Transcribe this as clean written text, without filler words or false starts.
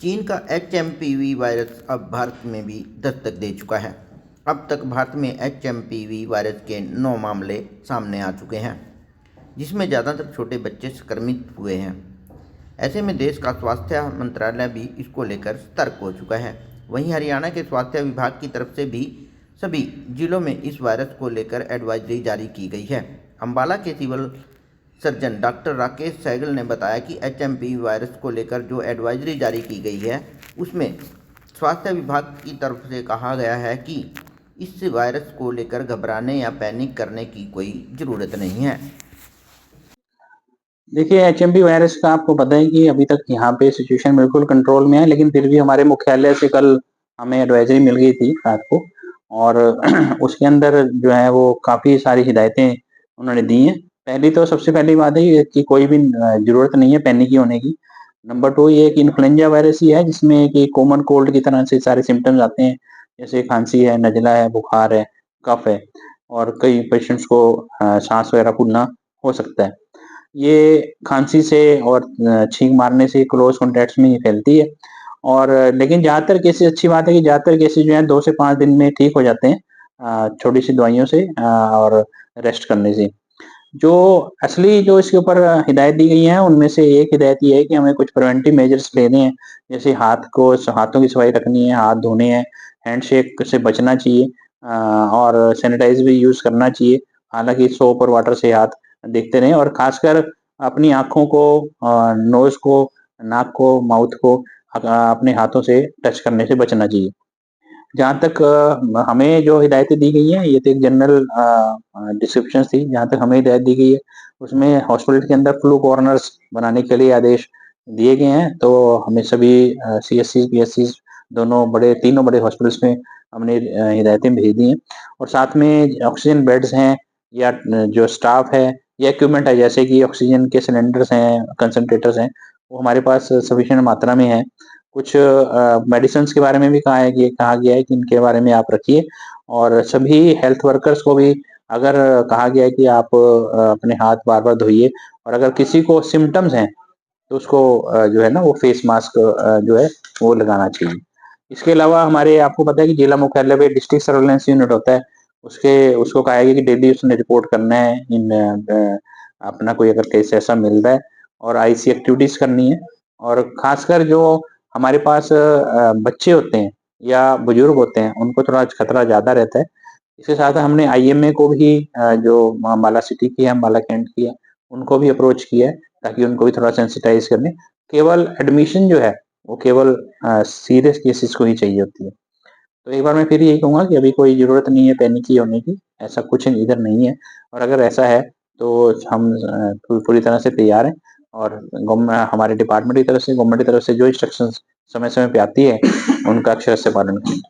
चीन का HMPV virus अब भारत में भी दस्तक दे चुका है। अब तक भारत में HMPV वायरस के 9 मामले सामने आ चुके हैं, जिसमें ज़्यादातर छोटे बच्चे संक्रमित हुए हैं। ऐसे में देश का स्वास्थ्य मंत्रालय भी इसको लेकर सतर्क हो चुका है। वहीं हरियाणा के स्वास्थ्य विभाग की तरफ से भी सभी जिलों में इस वायरस को लेकर एडवाइजरी जारी की गई है। अम्बाला के civil surgeon doctor Rakesh Sehgal ने बताया कि HMPV वायरस को लेकर जो एडवाइजरी जारी की गई है, उसमें स्वास्थ्य विभाग की तरफ से कहा गया है कि इस वायरस को लेकर घबराने या पैनिक करने की कोई ज़रूरत नहीं है। देखिए, HMP वायरस का आपको पता है कि अभी तक यहाँ पे सिचुएशन बिल्कुल कंट्रोल में है, लेकिन फिर भी हमारे मुख्यालय से कल हमें एडवाइजरी मिल गई थी रात को, और उसके अंदर जो है वो काफ़ी सारी हिदायतें उन्होंने दी हैं। पहली तो सबसे पहली बात है ये कि कोई भी ज़रूरत नहीं है पैनिक होने की। नंबर 2 ये है कि इन्फ्लुएंजा वायरस ही है, जिसमें कि कॉमन कोल्ड की तरह से सारे सिम्पटम्स आते हैं, जैसे खांसी है, नज़ला है, बुखार है, कफ है, और कई पेशेंट्स को सांस वगैरह फूलना हो सकता है। ये खांसी से और छींक मारने से क्लोज कॉन्टैक्ट्स में ही फैलती है, और लेकिन ज़्यादातर केसेस, अच्छी बात है कि ज़्यादातर केसेस जो हैं 2 से 5 दिन में ठीक हो जाते हैं, छोटी-सी दवाइयों से और रेस्ट करने से। जो असली जो इसके ऊपर हिदायत दी गई हैं, उनमें से एक हिदायत ये है कि हमें कुछ प्रिवेंटिव मेजर्स लेने हैं, जैसे हाथों की सफाई रखनी है, हाथ धोने हैं, हैंडशेक से बचना चाहिए, और सैनिटाइज़र भी यूज़ करना चाहिए। हालाँकि सोप और वाटर से हाथ देखते रहें, और खासकर अपनी आँखों को, नोज़ को, नाक को, माउथ को अपने हाथों से टच करने से बचना चाहिए। जहाँ तक हमें जो हिदायतें दी गई हैं, ये तो एक जनरल डिस्क्रिप्शंस थी। जहाँ तक हमें हिदायत दी गई है, उसमें हॉस्पिटल के अंदर फ्लू कॉर्नर्स बनाने के लिए आदेश दिए गए हैं। तो हमें सभी CSCs, PSCs तीनों बड़े हॉस्पिटल्स में हमने हिदायतें भेज दी हैं, और साथ में ऑक्सीजन बेड्स हैं, या जो स्टाफ है, या इक्विपमेंट है, जैसे कि ऑक्सीजन के सिलेंडर्स हैं, कंसंट्रेटर्स हैं, वो हमारे पास सफिशिएंट मात्रा में है। कुछ मेडिसिन्स के बारे में भी कहा गया है कि इनके बारे में आप रखिए, और सभी हेल्थ वर्कर्स को भी अगर कहा गया है कि आप अपने हाथ बार-बार धोइए, और अगर किसी को सिम्पटम्स हैं, तो उसको जो है ना वो फेस मास्क जो है वो लगाना चाहिए। इसके अलावा हमारे, आपको पता है कि जिला मुख्यालय पे डिस्ट्रिक्ट सर्विलांस यूनिट होता है, उसको कहा गया कि डेली उसने रिपोर्ट करना है, अपना कोई अगर केस ऐसा मिल रहा है, और IC एक्टिविटीज़ करनी है, और खासकर जो हमारे पास बच्चे होते हैं या बुजुर्ग होते हैं, उनको थोड़ा खतरा ज़्यादा रहता है। इसके साथ हमने IMA को भी, जो अम्बाला सिटी की है, अम्बाला कैंट की है, उनको भी अप्रोच किया है, ताकि उनको भी थोड़ा सेंसिटाइज़ कर लें। केवल एडमिशन जो है, वो केवल सीरियस केसेस को ही चाहिए होती है। तो एक बार मैं फिर यही कहूँगा कि अभी कोई ज़रूरत नहीं है पैनिकी होने की, ऐसा कुछ इधर नहीं है, और अगर ऐसा है तो हम पूरी तरह से तैयार हैं, और हमारे डिपार्टमेंट की तरफ से, गवर्नमेंट की तरफ से जो इंस्ट्रक्शंस समय-समय पे आती है, उनका अक्षर से पालन करें।